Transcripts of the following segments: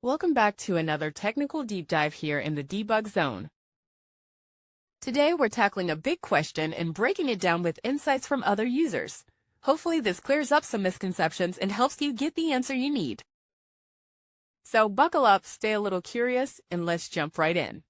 Welcome back to another technical deep dive here in the debug zone. Today we're tackling a big question and breaking it down with insights from other users. Hopefully this clears up some misconceptions and helps you get the answer you need. So buckle up, stay a little curious, and let's jump right in.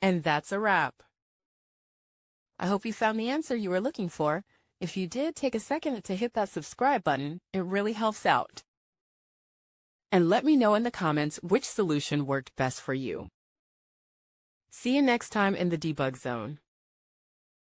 And that's a wrap. I hope you found the answer you were looking for. If you did, take a second to hit that subscribe button. It really helps out. And let me know in the comments which solution worked best for you. See you next time in the debug zone.